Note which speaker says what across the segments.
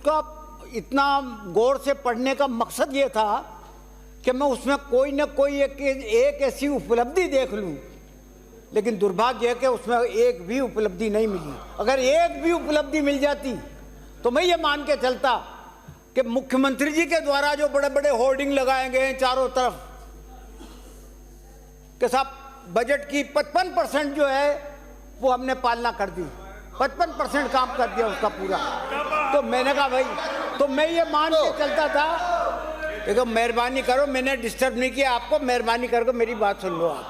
Speaker 1: उसका इतना गौर से पढ़ने का मकसद ये था कि मैं उसमें कोई ना कोई एक ऐसी उपलब्धि देख लूं, लेकिन दुर्भाग्य है कि उसमें एक भी उपलब्धि नहीं मिली। अगर एक भी उपलब्धि मिल जाती तो मैं ये मान के चलता कि मुख्यमंत्री जी के द्वारा जो बड़े बड़े होर्डिंग लगाए गए हैं चारों तरफ कि साहब बजट की 55% जो है वो हमने पालना कर दी, 55% काम कर दिया उसका पूरा। तो मैंने कहा भाई, तो मैं ये मान के चलता था, देखो मेहरबानी करो, मैंने डिस्टर्ब नहीं किया आपको, मेहरबानी करके मेरी बात सुन लो आप।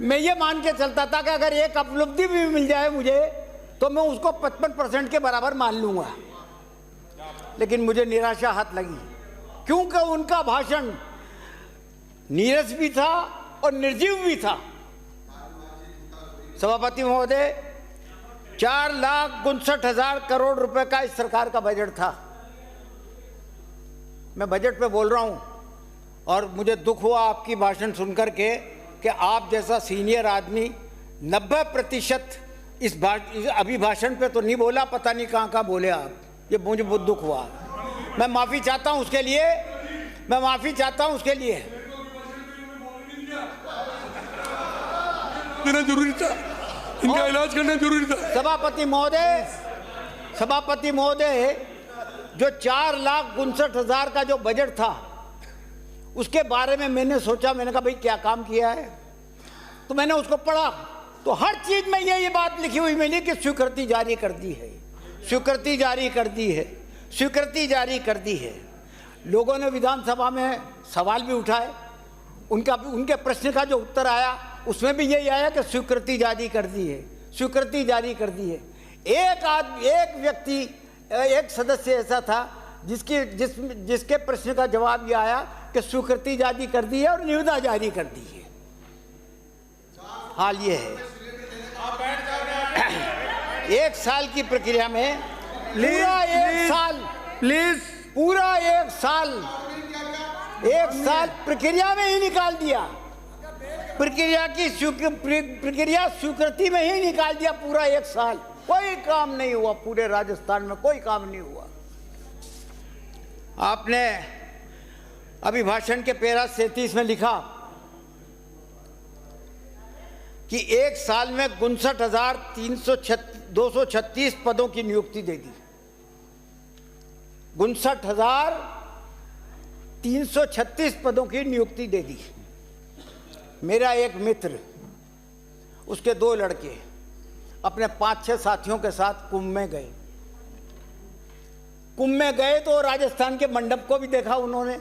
Speaker 1: मैं ये मान के चलता था कि अगर एक उपलब्धि भी मिल जाए मुझे तो मैं उसको 55% के बराबर मान लूंगा, लेकिन मुझे निराशा हाथ लगी, क्योंकि उनका भाषण नीरस भी था और निर्जीव भी था। सभापति महोदय, 4,59,000 करोड़ रुपए का इस सरकार का बजट था। मैं बजट पे बोल रहा हूं और मुझे दुख हुआ आपकी भाषण सुनकर के कि आप जैसा सीनियर आदमी 90% इस अभिभाषण पे तो नहीं बोला, पता नहीं कहाँ बोले आप। ये मुझे बहुत दुख हुआ, मैं माफी चाहता हूं उसके लिए, मैं माफी चाहता हूं उसके लिए।
Speaker 2: देना जरूरी था, इनका इलाज करना जरूरी था।
Speaker 1: सभापति महोदय, जो 4,59,000 का जो बजट था उसके बारे में मैंने सोचा, मैंने कहा भाई क्या काम किया है, तो मैंने उसको पढ़ा तो हर चीज में ये बात लिखी हुई मिली कि स्वीकृति जारी कर दी है, स्वीकृति जारी कर दी है, स्वीकृति जारी कर दी है। लोगों ने विधानसभा में सवाल भी उठाए, उनके प्रश्न का जो उत्तर आया उसमें भी यही आया कि स्वीकृति जारी कर दी है, स्वीकृति जारी कर दी है। एक व्यक्ति, एक सदस्य ऐसा था जिसके प्रश्न का जवाब ये आया कि स्वीकृति जारी कर दी है और निविदा जारी कर दी है। हाल ये है, एक साल की प्रक्रिया में पूरा एक साल प्रक्रिया में ही निकाल दिया, प्रक्रिया स्वीकृति में ही निकाल दिया पूरा एक साल। कोई काम नहीं हुआ, पूरे राजस्थान में कोई काम नहीं हुआ। आपने अभिभाषण के पैरा 37 में लिखा कि एक साल में 59,236 पदों की नियुक्ति दे दी। 59,336 पदों की नियुक्ति दे दी। मेरा एक मित्र, उसके 2 लड़के अपने 5-6 साथियों के साथ कुंभ में गए तो राजस्थान के मंडप को भी देखा उन्होंने,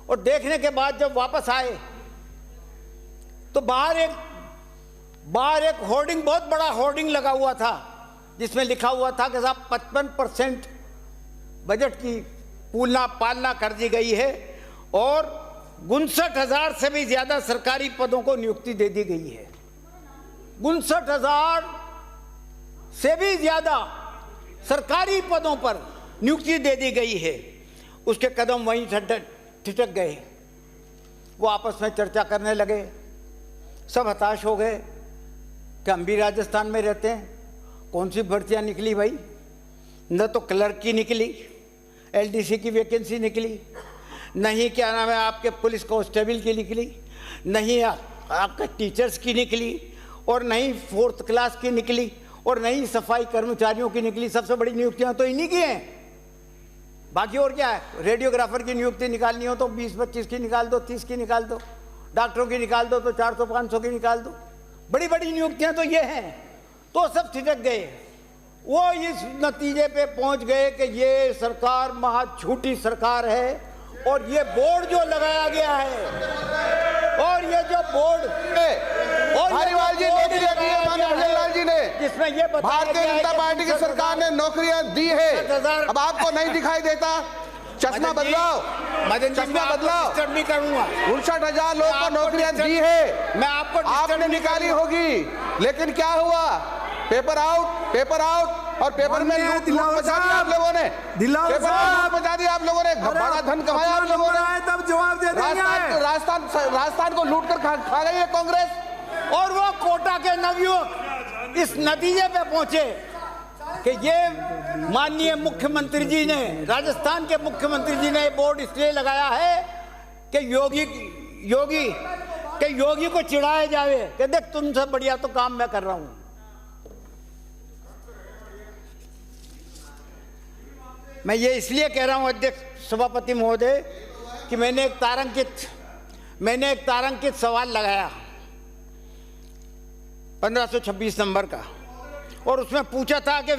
Speaker 1: और देखने के बाद जब वापस आए तो बाहर एक होर्डिंग, बहुत बड़ा होर्डिंग लगा हुआ था जिसमें लिखा हुआ था कि साहब 55% बजट की पालना कर दी गई है और 59,000 से भी ज्यादा सरकारी पदों को नियुक्ति दे दी गई है। 59,000 से भी ज्यादा सरकारी पदों पर नियुक्ति दे दी गई है। उसके कदम वहीं ठिठक गए, वो आपस में चर्चा करने लगे, सब हताश हो गए कि हम भी राजस्थान में रहते हैं, कौन सी भर्तियां निकली भाई, न तो क्लर्क की निकली, एलडीसी की वैकेंसी निकली, नहीं क्या नाम है आपके पुलिस कांस्टेबल की निकली, नहीं आपके टीचर्स की निकली, और नहीं 4th क्लास की निकली, और नहीं सफाई कर्मचारियों की निकली। सबसे बड़ी नियुक्तियां तो इन्हीं की हैं, बाकी और क्या है। रेडियोग्राफर की नियुक्ति निकालनी हो तो 20-25 की निकाल दो, 30 की निकाल दो, डॉक्टरों की निकाल दो तो 400-500 की निकाल दो। बड़ी बड़ी नियुक्तियां तो ये हैं। तो सब ठिठक गए, वो इस नतीजे पे पहुंच गए कि ये सरकार महा झूठी सरकार है, और ये बोर्ड जो लगाया गया है, और ये जो बोर्ड जिसमें ये
Speaker 3: भारतीय जनता पार्टी की सरकार ने नौकरियां दी है, अब आपको नहीं दिखाई देता? चश्मा बदलाओ, चश्मा बदलाओ। 59,000 लोगों को नौकरियां दी है,
Speaker 1: मैं
Speaker 3: आपने निकाली होगी, लेकिन क्या हुआ? पेपर आउट, और पेपर में लूट मचा दी आप लोगों ने, पेपर में लूट मचा दी आप लोगों ने, बड़ा धन कमाया आप लोगों ने।
Speaker 4: तब जवाब दे देंगे।
Speaker 3: राजस्थान को लूट कर खा गई है कांग्रेस।
Speaker 1: और वो कोटा के नवयुवक इस नतीजे पे पहुंचे कि ये माननीय मुख्यमंत्री जी ने, राजस्थान के मुख्यमंत्री जी ने बोर्ड इसलिए लगाया है कि योगी को चिढ़ाया जाए कि देख तुमसे बढ़िया तो काम मैं कर रहा हूं। मैं ये इसलिए कह रहा हूं अध्यक्ष सभापति महोदय कि मैंने एक तारांकित सवाल लगाया 1526 नंबर का, और उसमें पूछा था कि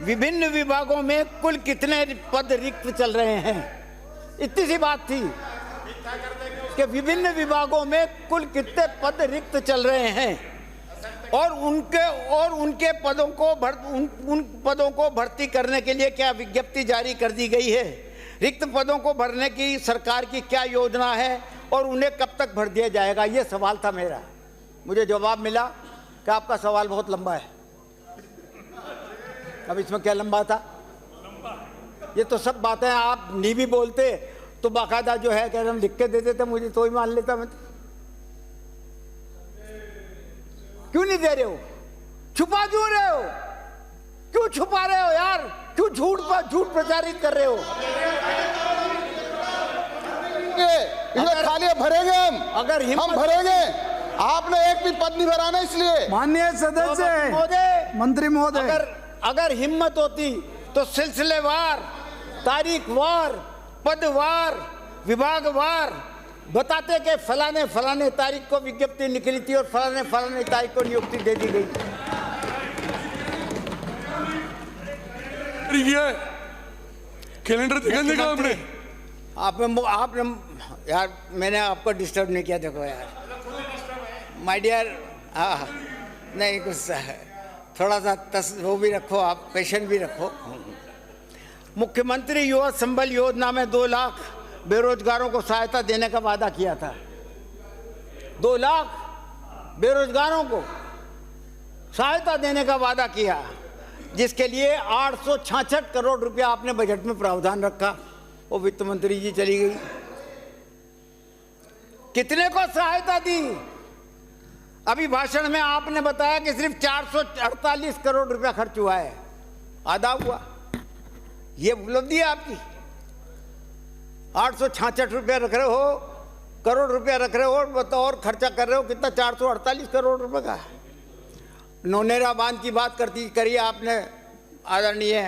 Speaker 1: विभिन्न विभागों में कुल कितने पद रिक्त चल रहे हैं। इतनी सी बात थी कि विभिन्न विभागों में कुल कितने पद रिक्त चल रहे हैं और उनके पदों को उन पदों को भर्ती करने के लिए क्या विज्ञप्ति जारी कर दी गई है, रिक्त पदों को भरने की सरकार की क्या योजना है और उन्हें कब तक भर दिया जाएगा। ये सवाल था मेरा। मुझे जवाब मिला कि आपका सवाल बहुत लंबा है। अब इसमें क्या लंबा था? ये तो सब बातें आप नहीं भी बोलते तो बाकायदा जो है कह हम लिख के दे देते, मुझे तो ही मान लेता। मैं क्यों नहीं दे रहे हो? छुपा क्यों रहे हो? क्यों छुपा रहे हो यार? क्यों झूठ प्रचारित कर रहे हो?
Speaker 3: खाली भरेंगे हम भरेंगे। आपने एक भी पद नहीं भराना, इसलिए
Speaker 4: माननीय सदस्य मंत्री महोदय,
Speaker 1: अगर हिम्मत होती तो सिलसिलेवार, तारीखवार, पदवार, विभागवार बताते कि फलाने तारीख को विज्ञप्ति निकली थी और फलाने तारीख को नियुक्ति दे दी गई।
Speaker 2: कैलेंडर देखा
Speaker 1: आपने यार, मैंने आपको डिस्टर्ब नहीं किया। देखो यार माय डियर, हाँ नहीं कुछ थोड़ा सा वो भी रखो, आप पेशेंट भी रखो। मुख्यमंत्री युवा संबल योजना में 2 लाख बेरोजगारों को सहायता देने का वादा किया था। 2 लाख बेरोजगारों को सहायता देने का वादा किया, जिसके लिए 866 करोड़ रुपया आपने बजट में प्रावधान रखा। वो वित्त मंत्री जी चली गई। कितने को सहायता दी? अभी भाषण में आपने बताया कि सिर्फ 448 करोड़ रुपया खर्च हुआ है, आधा हुआ। ये उपलब्धि है आपकी। 866 रुपया रख रहे हो, करोड़ रुपया रख रहे हो, बताओ और खर्चा कर रहे हो कितना? 448 करोड़ रुपए का। नौनेरा बांध की बात करिए आपने, आदरणीय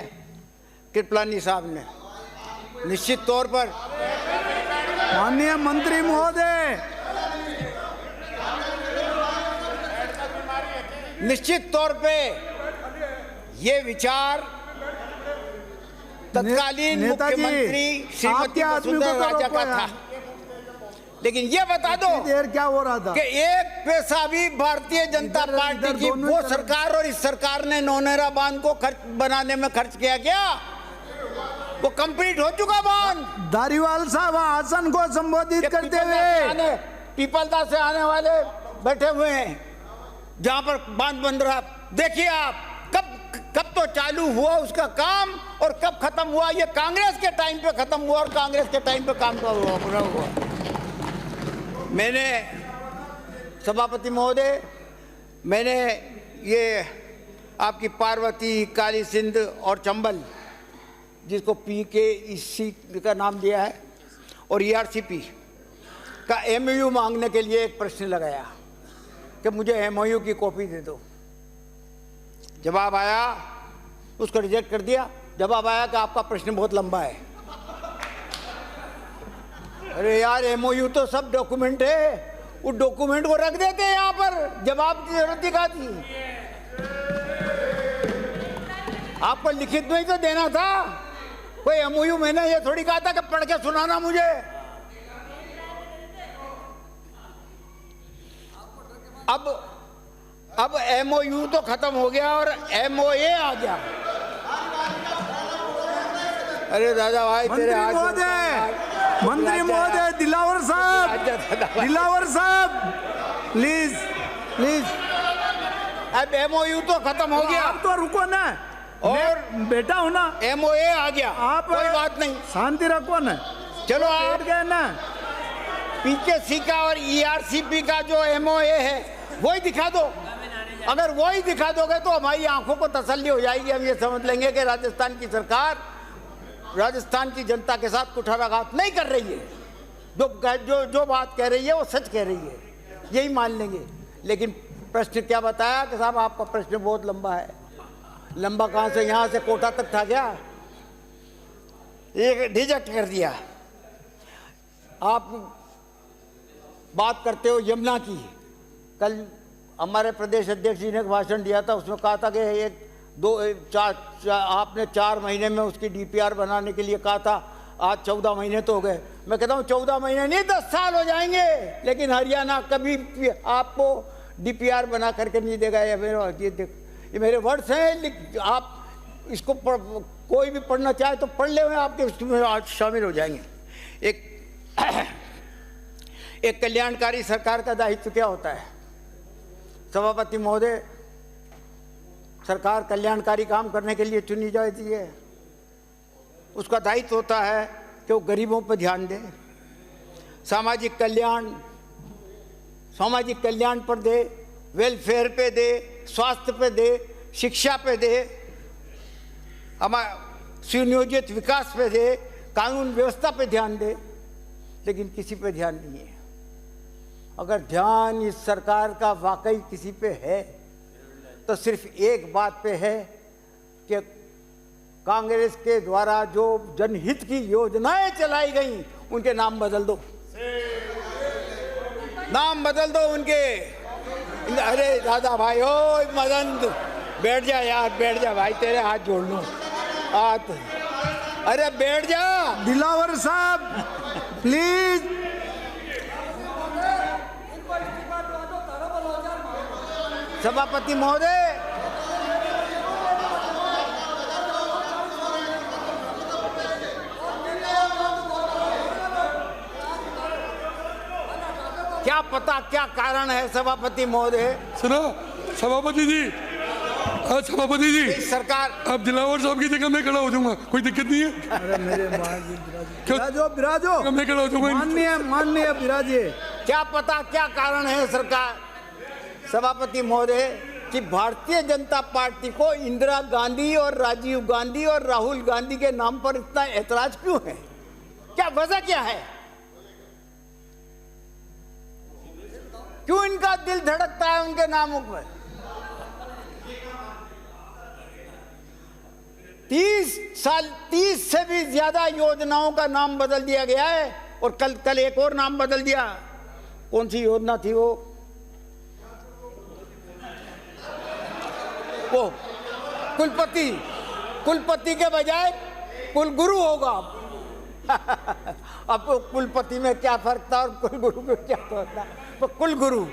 Speaker 1: कृपलानी साहब ने। निश्चित तौर पर
Speaker 4: माननीय मंत्री महोदय,
Speaker 1: निश्चित तौर पे ये विचार तत्कालीन मुख्यमंत्री श्रीमती वसुंधरा राजा का था। लेकिन ये बता दो
Speaker 4: देर क्या हो रहा था
Speaker 1: कि एक पैसा भी भारतीय जनता पार्टी की वो सरकार और इस सरकार ने नौनेरा बांध को बनाने में खर्च किया क्या? वो कंप्लीट हो चुका बांध।
Speaker 4: धारीवाल साहब हासन को संबोधित करते हुए
Speaker 1: पीपलदा से आने वाले बैठे हुए हैं जहां पर बांध बन रहा। देखिए आप कब तो चालू हुआ उसका काम और कब खत्म हुआ। ये कांग्रेस के टाइम पे खत्म हुआ और कांग्रेस के टाइम पे काम पूरा हुआ। मैंने सभापति महोदय, मैंने ये आपकी पार्वती, काली सिंध और चंबल, जिसको PKEC का नाम दिया है, और ERCP का MOU मांगने के लिए एक प्रश्न लगाया कि मुझे MOU की कॉपी दे दो। जवाब आया, उसको रिजेक्ट कर दिया। जवाब आया कि आपका प्रश्न बहुत लंबा है। अरे यार, MOU तो सब डॉक्यूमेंट है, उस डॉक्यूमेंट को रख देते हैं यहाँ पर, जवाब की जरूरत दिखा थी। आपको लिखित में ही तो देना था। कोई MOU मैंने ये थोड़ी कहा था कि पढ़ के सुनाना मुझे। अब MOU तो खत्म हो गया और MOA आ गया। अरे दादा भाई, तेरे
Speaker 4: मंत्री महोदय, दिलावर साहब प्लीज।
Speaker 1: अब MOU तो खत्म हो गया।
Speaker 4: आप तो रुको ना, और बेटा हो ना।
Speaker 1: MOA आ गया,
Speaker 4: आप
Speaker 1: कोई बात नहीं,
Speaker 4: शांति रखो ना।
Speaker 1: चलो आप
Speaker 4: गए ना।
Speaker 1: PKC का और ERCP का जो MOA है वही दिखा दो। अगर वो ही दिखा दोगे तो हमारी आंखों को तसल्ली हो जाएगी। हम ये समझ लेंगे कि राजस्थान की सरकार राजस्थान की जनता के साथ कुठाराघात नहीं कर रही है। जो बात कह रही है वो सच कह रही है, यही मान लेंगे। लेकिन प्रश्न क्या बताया कि साहब आपका प्रश्न बहुत लंबा है। लंबा कहाँ से, यहाँ से कोटा तक था क्या? एक रिजेक्ट कर दिया। आप बात करते हो यमुना की। कल हमारे प्रदेश अध्यक्ष जी ने भाषण दिया था, उसमें कहा था कि आपने 4 महीने में उसकी डीपीआर बनाने के लिए कहा था। आज 14 महीने तो हो गए। मैं कहता हूँ 14 महीने नहीं 10 साल हो जाएंगे, लेकिन हरियाणा कभी आपको डीपीआर बना करके नहीं देगा। ये मेरे वर्ड्स हैं। आप इसको कोई भी पढ़ना चाहे तो पढ़ ले, आपके उसमें आज शामिल हो जाएंगे। एक कल्याणकारी सरकार का दायित्व क्या होता है? सभापति महोदय, सरकार कल्याणकारी काम करने के लिए चुनी जाती है। उसका दायित्व होता है कि वो गरीबों पर ध्यान दे, सामाजिक कल्याण पर दे, वेलफेयर पे दे, स्वास्थ्य पे दे, शिक्षा पे दे, हमारा सुनियोजित विकास पे दे, कानून व्यवस्था पे ध्यान दे। लेकिन किसी पे ध्यान नहीं है। अगर ध्यान इस सरकार का वाकई किसी पे है तो सिर्फ एक बात पे है कि कांग्रेस के द्वारा जो जनहित की योजनाएं चलाई गई उनके नाम बदल दो, नाम बदल दो उनके। अरे दादा भाई, ओ मदन बैठ जा यार, बैठ जा भाई, तेरे हाथ जोड़ लो हाथ। अरे बैठ जा
Speaker 4: दिलावर साहब प्लीज।
Speaker 1: सभापति महोदय, क्या पता क्या कारण है सभापति महोदय।
Speaker 2: सुनो सभापति जी, सभापति जी,
Speaker 1: सरकार
Speaker 2: अब दिलावर साहब की जगह मैं खड़ा हो जाऊंगा, कोई दिक्कत नहीं है।
Speaker 4: अरे मेरे बिराजो
Speaker 2: मैं खड़ा हो जाऊंगा।
Speaker 4: माननीय बिराजिए।
Speaker 1: क्या पता क्या कारण है सरकार सभापति महोदय कि भारतीय जनता पार्टी को इंदिरा गांधी और राजीव गांधी और राहुल गांधी के नाम पर इतना ऐतराज क्यों है? क्या वजह क्या है? क्यों इनका दिल धड़कता है उनके नामों पर? 30 से भी ज्यादा योजनाओं का नाम बदल दिया गया है। और कल एक और नाम बदल दिया। कौन सी योजना थी वो कुलपति के बजाय कुलगुरु होगा। अब कुलपति में क्या फर्क था और कुलगुरु में क्या फर्क था? तो कुलगुरु,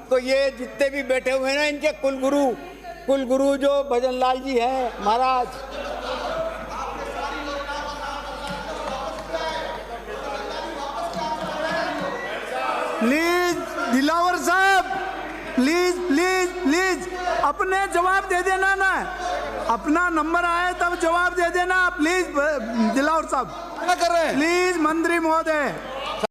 Speaker 1: तो ये जितने भी बैठे हुए हैं ना, इनके कुलगुरु जो भजनलाल जी हैं महाराज,
Speaker 4: प्लीज दिलावर साहब, प्लीज अपने जवाब दे देना ना। अपना नंबर आए तब जवाब दे देना प्लीज। दिलावर साहब
Speaker 3: क्या कर रहे हैं?
Speaker 4: प्लीज मंत्री महोदय।